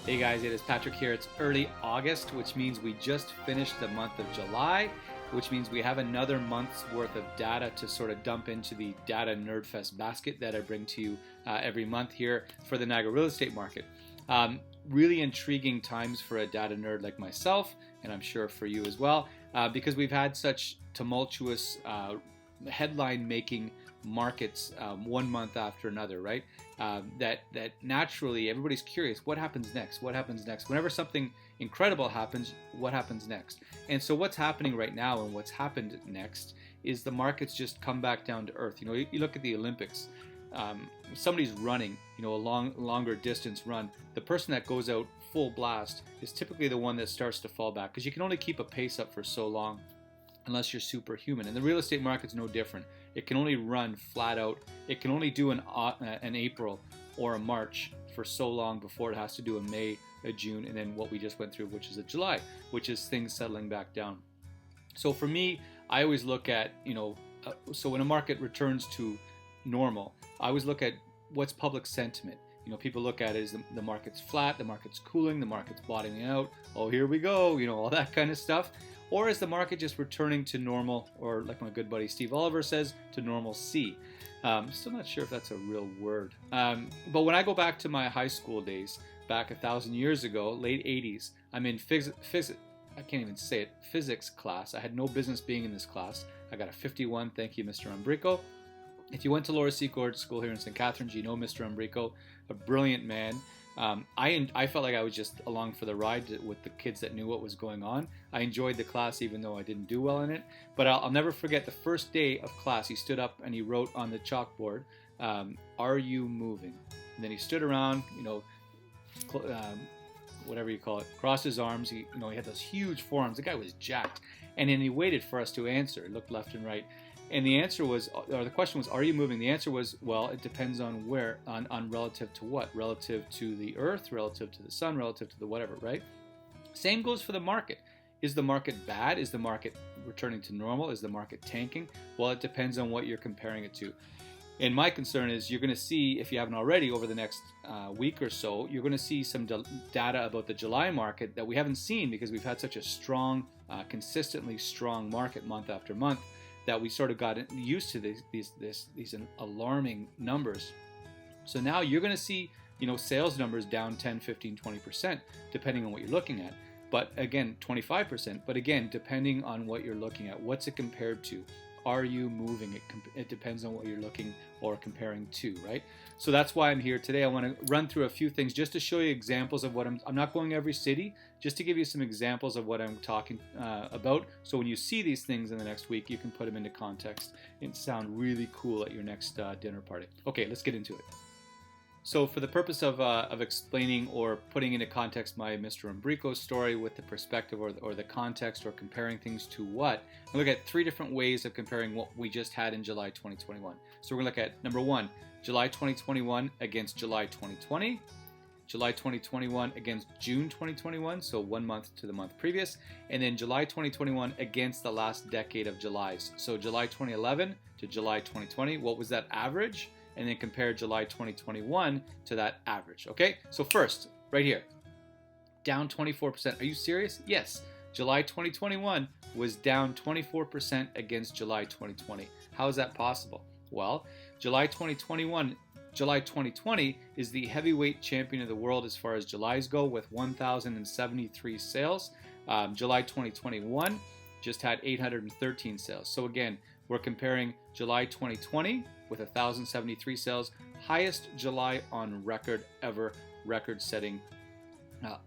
Hey guys, it is Patrick here. It's early August, which means we just finished the month of July, which means we have another month's worth of data to sort of dump into the Data Nerdfest basket that I bring to you every month here for the Niagara real estate market. Really intriguing times for a data nerd like myself, and I'm sure for you as well, because we've had such tumultuous headline-making markets one month after another, right? That naturally everybody's curious, what happens next? What happens next? Whenever something incredible happens, what happens next? And so what's happening right now and what's happened next is the markets just come back down to earth. You know, you look at the Olympics, somebody's running, you know, a longer distance run. The person that goes out full blast is typically the one that starts to fall back, because you can only keep a pace up for so long unless you're superhuman. And the real estate market's no different. It can only run flat out. It can only do an April or a March for so long before it has to do a May, a June, and then what we just went through, which is a July, which is things settling back down. So for me, I always look at, so when a market returns to normal, I always look at what's public sentiment. You know, people look at it as the market's flat, the market's cooling, the market's bottoming out. Oh, here we go, all that kind of stuff. Or is the market just returning to normal, or like my good buddy Steve Oliver says, to normalcy? Still not sure if that's a real word. But when I go back to my high school days, back 1,000 years ago, late 80s, I'm in I can't even say it, physics class. I had no business being in this class. I got a 51, thank you, Mr. Umbrico. If you went to Lower Seacourt School here in St. Catharines, you know Mr. Umbrico, a brilliant man. I felt like I was just along for the ride with the kids that knew what was going on. I enjoyed the class even though I didn't do well in it. But I'll never forget the first day of class. He stood up and he wrote on the chalkboard, "Are you moving?" And then he stood around, whatever you call it, crossed his arms. He had those huge forearms. The guy was jacked. And then he waited for us to answer. He looked left and right. And the answer was, or the question was, are you moving? The answer was, well, it depends on where, on relative to what? Relative to the earth, relative to the sun, relative to the whatever, right? Same goes for the market. Is the market bad? Is the market returning to normal? Is the market tanking? Well, it depends on what you're comparing it to. And my concern is you're going to see, if you haven't already, over the next week or so, you're going to see some data about the July market that we haven't seen because we've had such a strong, consistently strong market month after month, that we sort of got used to these alarming numbers. So now you're going to see, sales numbers down 10, 15, 20%, depending on what you're looking at. But again, 25%. But again, depending on what you're looking at, what's it compared to? Are you moving? It depends on what you're looking or comparing to, right? So that's why I'm here today. I want to run through a few things just to show you examples of what I'm not going every city, just to give you some examples of what I'm talking about. So when you see these things in the next week, you can put them into context and sound really cool at your next dinner party. Okay, let's get into it. So for the purpose of explaining or putting into context my Mr. Umbrico story with the perspective or the context or comparing things to what, I look at three different ways of comparing what we just had in July 2021. So we're going to look at, number one, July 2021 against July 2020, July 2021 against June 2021, so 1 month to the month previous, and then July 2021 against the last decade of Julys. So July 2011 to July 2020, what was that average? And then compare July 2021 to that average. Okay, so first, right here, down 24%. Are you serious? Yes. July 2021 was down 24% against July 2020. How is that possible? Well, July 2020 is the heavyweight champion of the world as far as Julys go, with 1,073 sales. July 2021 just had 813 sales. So again, we're comparing July 2020 with 1,073 sales, highest July on record ever, record-setting,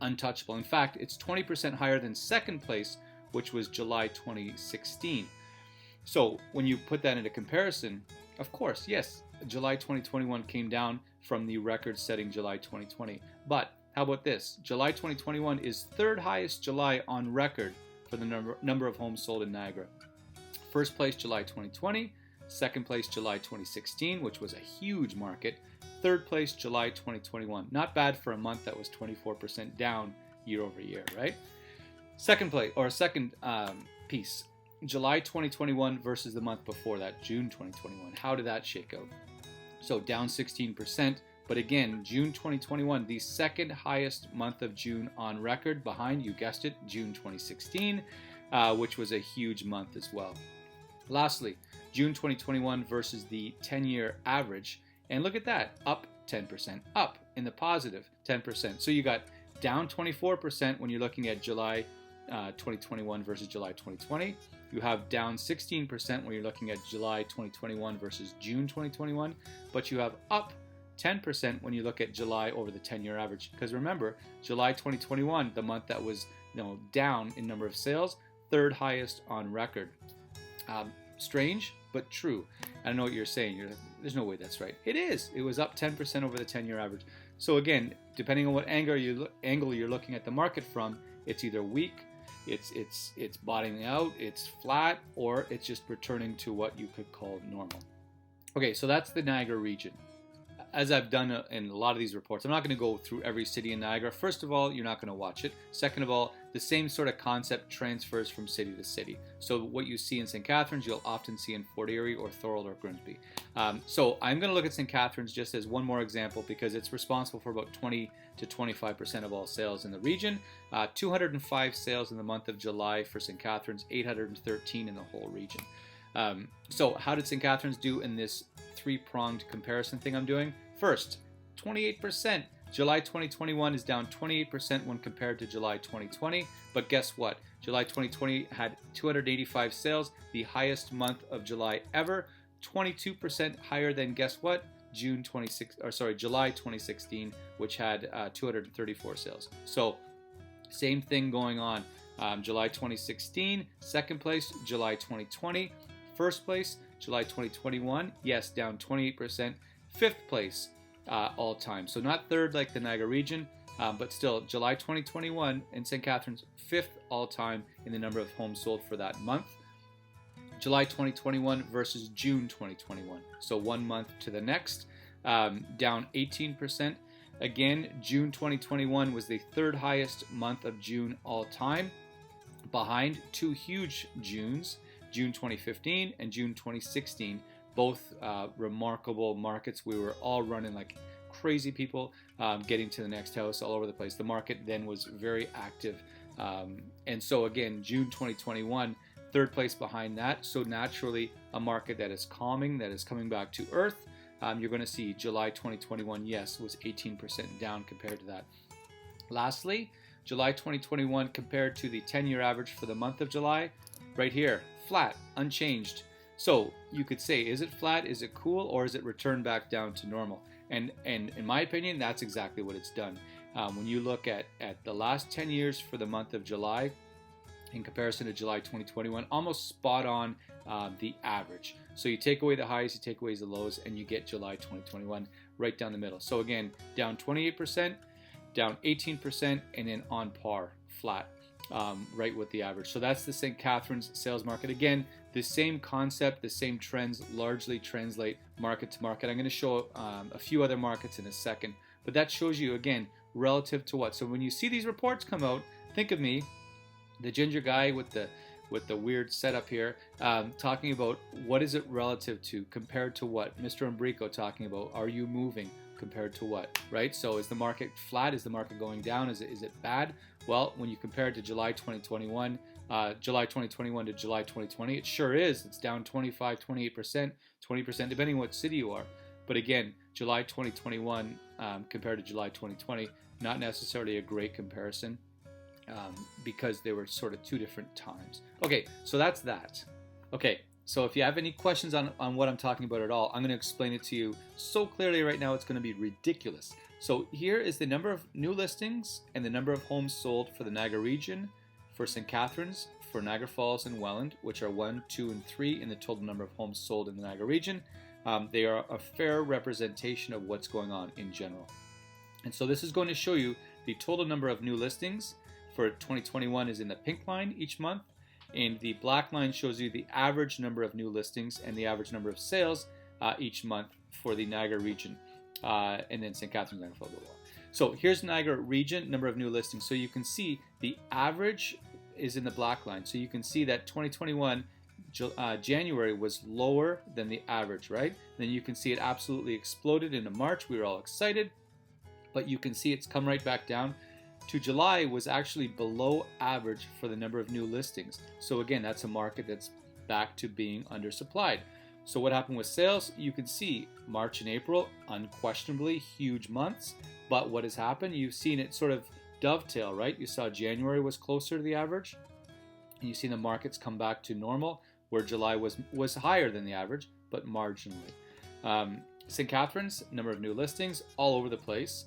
untouchable. In fact, it's 20% higher than second place, which was July 2016. So when you put that into comparison, of course, yes, July 2021 came down from the record-setting July 2020. But how about this? July 2021 is third highest July on record for the number of homes sold in Niagara. First place, July 2020. Second place, July 2016, which was a huge market. Third place, July 2021. Not bad for a month that was 24% down year over year, right? Second piece, July 2021 versus the month before that, June 2021. How did that shake out? So down 16%, But again, June 2021, the second highest month of June on record, behind, you guessed it, June 2016, which was a huge month as well. Lastly, June 2021 versus the 10-year average. And look at that, up 10%, up in the positive 10%. So you got down 24% when you're looking at July 2021 versus July 2020. You have down 16% when you're looking at July 2021 versus June 2021. But you have up 10% when you look at July over the 10-year average. Because remember, July 2021, the month that was down in number of sales, third highest on record. Strange, but true. I know what you're saying. You're like, there's no way that's right. It is. It was up 10% over the 10-year average. So again, depending on what angle you're looking at the market from, it's either weak, it's bottoming out, it's flat, or it's just returning to what you could call normal. Okay, so that's the Niagara region. As I've done in a lot of these reports, I'm not going to go through every city in Niagara. First of all, you're not going to watch it. Second of all, the same sort of concept transfers from city to city. So what you see in St. Catharines, you'll often see in Fort Erie or Thorold or Grimsby. So I'm going to look at St. Catharines just as one more example because it's responsible for about 20 to 25% of all sales in the region. 205 sales in the month of July for St. Catharines, 813 in the whole region. So how did St. Catharines do in this three-pronged comparison thing I'm doing? First, 28%. July 2021 is down 28% when compared to July 2020. But guess what? July 2020 had 285 sales, the highest month of July ever, 22% higher than, guess what? July 2016, which had 234 sales. So same thing going on. July 2016, second place, July 2020. First place, July 2021, yes, down 28%. Fifth place all time. So not third like the Niagara region, but still July 2021 in St. Catharines, fifth all time in the number of homes sold for that month. July 2021 versus June 2021. So 1 month to the next, down 18%. Again, June 2021 was the third highest month of June all time, behind two huge Junes, June 2015 and June 2016, both remarkable markets. We were all running like crazy people, getting to the next house all over the place. The market then was very active. And so again, June 2021, third place behind that. So naturally, a market that is calming, that is coming back to earth. You're going to see July 2021, yes, was 18% down compared to that. Lastly, July 2021 compared to the 10-year average for the month of July, right here, flat, unchanged. So you could say, is it flat, is it cool, or is it returned back down to normal? And in my opinion, that's exactly what it's done. When you look at the last 10 years for the month of July, in comparison to July 2021, almost spot on the average. So you take away the highs, you take away the lows, and you get July 2021 right down the middle. So again, down 28%, down 18%, and then on par, flat, right with the average. So that's the St. Catharines sales market. Again, the same concept, the same trends largely translate market to market. I'm going to show a few other markets in a second, but that shows you, again, relative to what. So when you see these reports come out, think of me, the ginger guy with the weird setup here, talking about what is it relative to, compared to what. Mr. Umbrico talking about, are you moving compared to what, right? So is the market flat? Is the market going down? Is it bad? Well, when you compare it to July 2021 to July 2020, it sure is. It's down 25, 28%, 20%, depending on what city you are. But again, July 2021 compared to July 2020, not necessarily a great comparison. Because they were sort of two different times. Okay, so that's that. Okay, so if you have any questions on what I'm talking about at all, I'm going to explain it to you so clearly right now it's going to be ridiculous. So here is the number of new listings and the number of homes sold for the Niagara region, for St. Catharines, for Niagara Falls and Welland, which are 1, 2, and 3 in the total number of homes sold in the Niagara region. They are a fair representation of what's going on in general. And so this is going to show you the total number of new listings for 2021 is in the pink line each month, and the black line shows you the average number of new listings and the average number of sales each month for the Niagara region, and then St. Catharines, Niagara Falls, blah, blah. So here's Niagara region, number of new listings. So you can see the average is in the black line. So you can see that 2021, January was lower than the average, right? Then you can see it absolutely exploded into March. We were all excited, but you can see it's come right back down to July was actually below average for the number of new listings. So again, that's a market that's back to being undersupplied. So what happened with sales? You can see March and April, unquestionably huge months, but what has happened? You've seen it sort of dovetail, right? You saw January was closer to the average, and you see the markets come back to normal, where July was higher than the average, but marginally. St. Catharines, number of new listings, all over the place.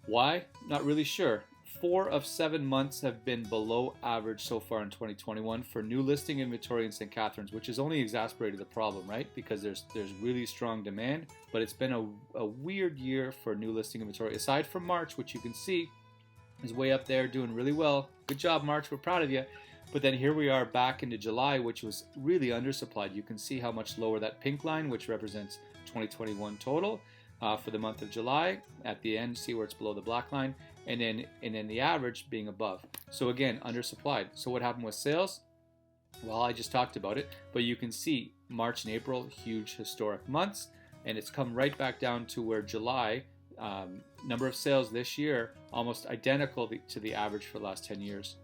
Why? Not really sure. 4 of 7 months have been below average so far in 2021 for new listing inventory in St. Catharines, which has only exacerbated the problem, right? Because there's really strong demand, but it's been a weird year for new listing inventory. Aside from March, which you can see is way up there, doing really well. Good job, March. We're proud of you. But then here we are back into July, which was really undersupplied. You can see how much lower that pink line, which represents 2021 total for the month of July. At the end, see where it's below the black line, and then the average being above. So again, undersupplied. So what happened with sales? Well, I just talked about it, but you can see March and April, huge historic months, and it's come right back down to where July, number of sales this year, almost identical to the average for the last 10 years.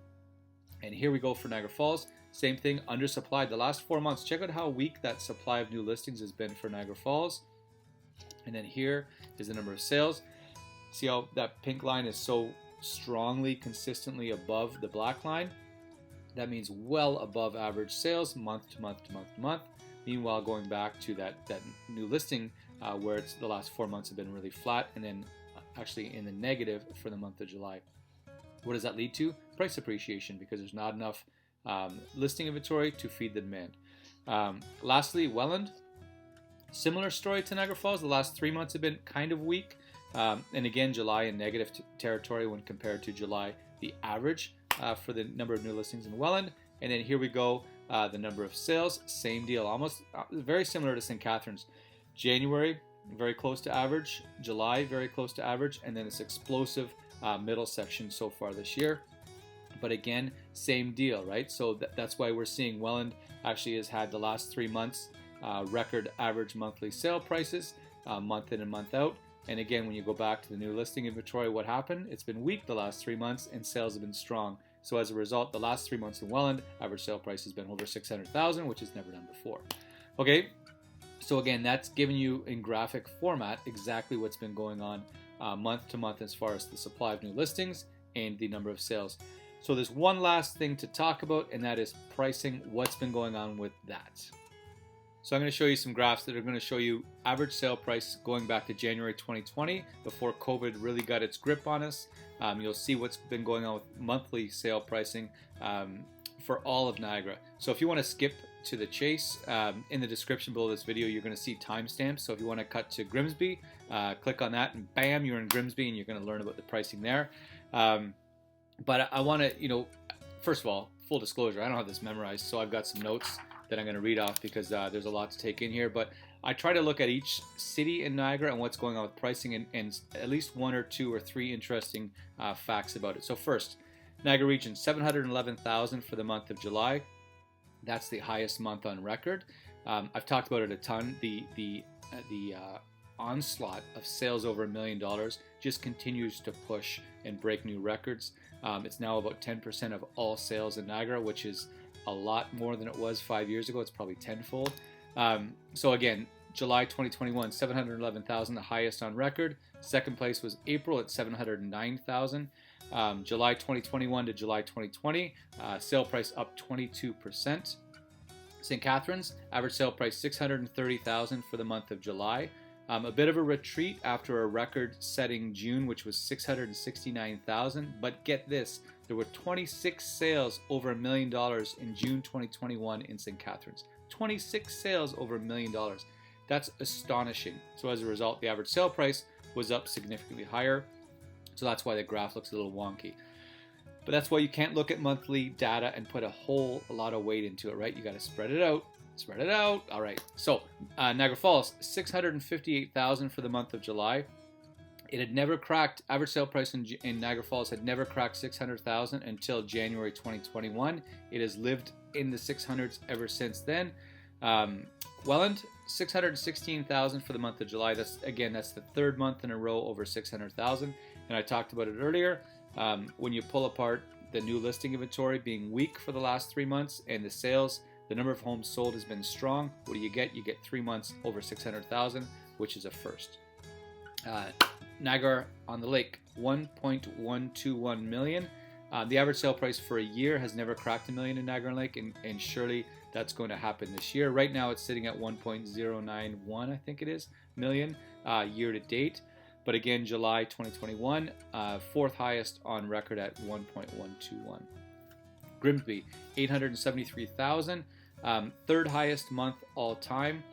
And here we go for Niagara Falls. Same thing, undersupplied the last 4 months. Check out how weak that supply of new listings has been for Niagara Falls. And then here is the number of sales. See how that pink line is so strongly, consistently above the black line? That means well above average sales month to month to month to month. Meanwhile, going back to that new listing where it's the last 4 months have been really flat, and then actually in the negative for the month of July. What does that lead to? Price appreciation, because there's not enough listing inventory to feed the demand. Lastly, Welland. Similar story to Niagara Falls. The last 3 months have been kind of weak. And again, July in negative territory when compared to July, the average for the number of new listings in Welland. And then here we go, the number of sales, same deal, almost very similar to St. Catharines. January, very close to average. July, very close to average. And then this explosive middle section so far this year. But again, same deal, right? So that's why we're seeing Welland actually has had the last 3 months record average monthly sale prices, month in and month out. And again, when you go back to the new listing inventory, what happened? It's been weak the last 3 months, and sales have been strong. So as a result, the last 3 months in Welland, average sale price has been over $600,000, which is never done before. Okay, so again, that's giving you in graphic format exactly what's been going on month to month as far as the supply of new listings and the number of sales. So there's one last thing to talk about, and that is pricing. What's been going on with that? So I'm going to show you some graphs that are going to show you average sale price going back to January 2020, before COVID really got its grip on us. You'll see what's been going on with monthly sale pricing for all of Niagara. So if you want to skip to the chase, in the description below this video, you're going to see timestamps. So if you want to cut to Grimsby, click on that, and bam, you're in Grimsby, and you're going to learn about the pricing there. But I want to, first of all, full disclosure, I don't have this memorized, so I've got some notes that I'm going to read off because there's a lot to take in here. But I try to look at each city in Niagara and what's going on with pricing, and at least 1 or 2 or 3 interesting facts about it. So first, Niagara Region, $711,000 for the month of July. That's the highest month on record. I've talked about it a ton. The onslaught of sales over $1 million just continues to push and break new records. It's now about 10% of all sales in Niagara, which is a lot more than it was 5 years ago. It's probably tenfold. So again, July 2021, $711,000, the highest on record. Second place was April at $709,000. July 2021 to July 2020, sale price up 22%. St. Catharines, average sale price $630,000 for the month of July. A bit of a retreat after a record-setting June, which was $669,000. But get this, there were 26 sales over $1 million in June 2021 in St. Catharines. 26 sales over $1 million. That's astonishing. So as a result, the average sale price was up significantly higher. So that's why the graph looks a little wonky. But that's why you can't look at monthly data and put a lot of weight into it, right? You got to spread it out. Spread it out. All right. So Niagara Falls, $658,000 for the month of July. It had never cracked, average sale price in Niagara Falls had never cracked $600,000 until January 2021. It has lived in the 600s ever since then. Welland, 616,000 for the month of July. That's the third month in a row over 600,000. And I talked about it earlier. When you pull apart the new listing inventory being weak for the last 3 months and the sales, the number of homes sold has been strong. What do you get? You get 3 months over 600,000, which is a first. Niagara-on-the-Lake, 1.121 million. The average sale price for a year has never cracked $1 million in Niagara-on-the-Lake, and surely that's going to happen this year. Right now it's sitting at 1.091, I think it is, million year to date. But again, July 2021, fourth highest on record at 1.121. Grimsby, 873,000, third highest month all time.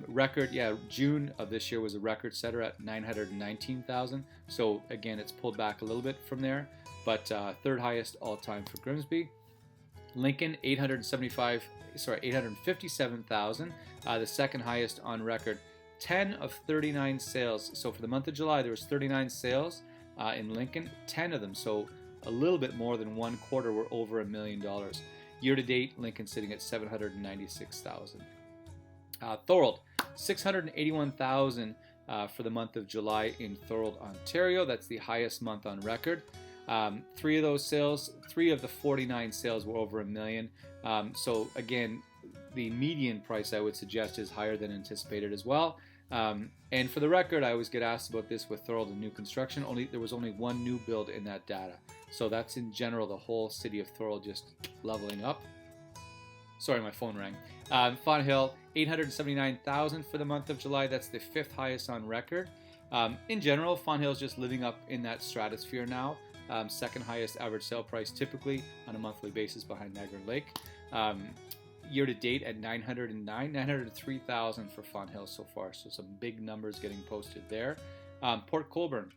Record, June of this year was a record setter at 919,000. So again, it's pulled back a little bit from there, but third highest all time for Grimsby. Lincoln, 857,000, the second highest on record. 10 of 39 sales. So for the month of July, there was 39 sales in Lincoln. 10 of them, so a little bit more than one quarter, were over $1 million. Year to date, Lincoln sitting at 796,000. Thorold, 681,000 for the month of July in Thorold, Ontario. That's the highest month on record. Three of the 49 sales were over $1 million. So again, the median price, I would suggest, is higher than anticipated as well. And for the record, I always get asked about this with Thorold and new construction. There was only one new build in that data. So that's in general the whole city of Thorold just leveling up. Sorry, my phone rang. Fonthill, 879,000 for the month of July. That's the fifth highest on record. In general, Fonthill is just living up in that stratosphere now. Second highest average sale price typically on a monthly basis behind Niagara-on-the-Lake. Year to date at 903,000 for Fonthill so far. So some big numbers getting posted there. Port Colborne.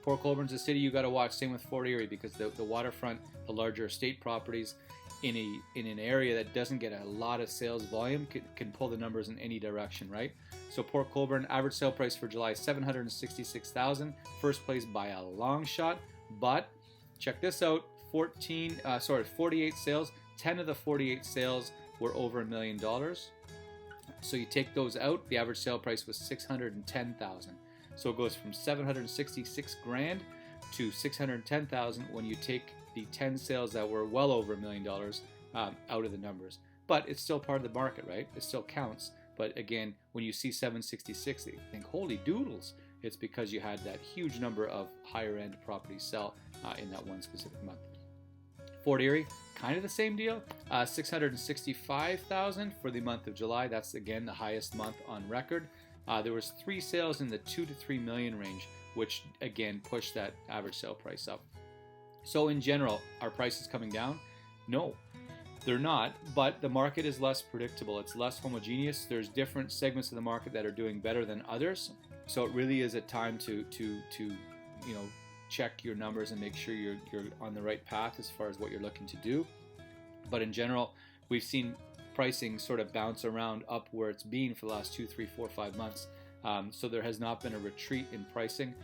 Port Colborne's a city you got to watch. Same with Fort Erie, because the waterfront, the larger estate properties in an area that doesn't get a lot of sales volume can pull the numbers in any direction, right? So Port Colborne, average sale price for July, 766,000. First place by a long shot. But check this out, 48 sales. 10 of the 48 sales were over $1 million. So you take those out, the average sale price was 610,000. So it goes from 766 grand to 610,000 when you take the 10 sales that were well over $1 million out of the numbers. But it's still part of the market, right? It still counts. But again, when you see 766, you think, holy doodles. It's because you had that huge number of higher end properties sell in that one specific month. Fort Erie, kind of the same deal, 665,000 for the month of July. That's again the highest month on record. There was 3 sales in the 2 to 3 million range, which again pushed that average sale price up. So in general, are prices coming down? No, they're not, but the market is less predictable. It's less homogeneous. There's different segments of the market that are doing better than others. So it really is a time to check your numbers and make sure you're on the right path as far as what you're looking to do. But in general, we've seen pricing sort of bounce around up where it's been for the last 2, 3, 4, 5 months. So there has not been a retreat in pricing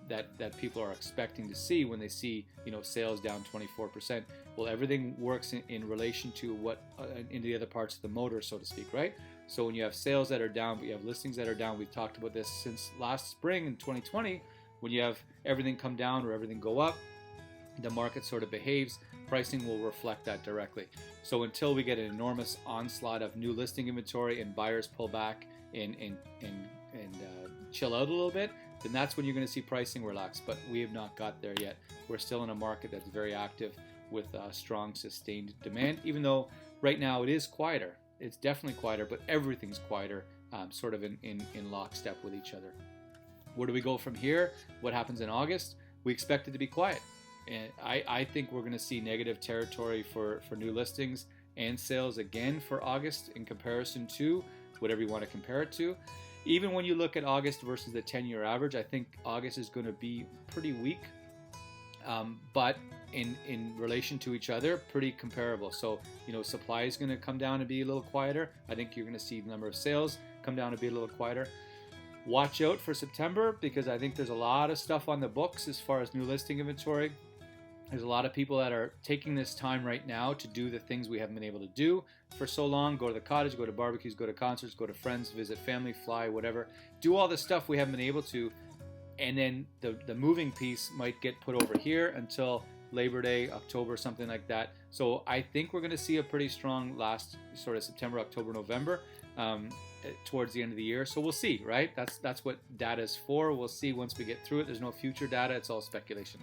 that people are expecting to see when they see sales down 24%. Well, everything works in relation to what in the other parts of the motor, so to speak, right? So when you have sales that are down, but you have listings that are down, we've talked about this since last spring in 2020. When you have everything come down or everything go up, the market sort of behaves. Pricing will reflect that directly. So until we get an enormous onslaught of new listing inventory and buyers pull back and chill out a little bit, then that's when you're going to see pricing relax. But we have not got there yet. We're still in a market that's very active with strong sustained demand, even though right now it is quieter. It's definitely quieter, but everything's quieter, sort of in lockstep with each other. Where do we go from here? What happens in August? We expect it to be quiet. And I think we're going to see negative territory for new listings and sales again for August in comparison to whatever you want to compare it to. Even when you look at August versus the 10-year average, I think August is going to be pretty weak, but in relation to each other, pretty comparable. So, supply is going to come down and be a little quieter. I think you're going to see the number of sales come down and be a little quieter. Watch out for September, because I think there's a lot of stuff on the books as far as new listing inventory. There's a lot of people that are taking this time right now to do the things we haven't been able to do for so long. Go to the cottage, go to barbecues, go to concerts, go to friends, visit family, fly, whatever. Do all the stuff we haven't been able to. And then the moving piece might get put over here until Labor Day, October, something like that. So I think we're going to see a pretty strong last sort of September, October, November towards the end of the year. So we'll see, right? That's what data is for. We'll see once we get through it. There's no future data. It's all speculation.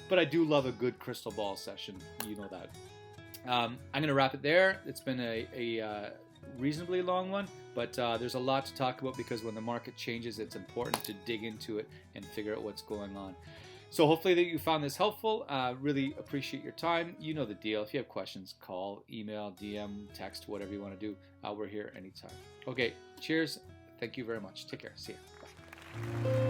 But I do love a good crystal ball session. You know that. I'm going to wrap it there. It's been a reasonably long one, but there's a lot to talk about because when the market changes, it's important to dig into it and figure out what's going on. So hopefully that you found this helpful. Really appreciate your time. You know the deal. If you have questions, call, email, DM, text, whatever you want to do. We're here anytime. Okay, cheers. Thank you very much. Take care. See ya. Bye.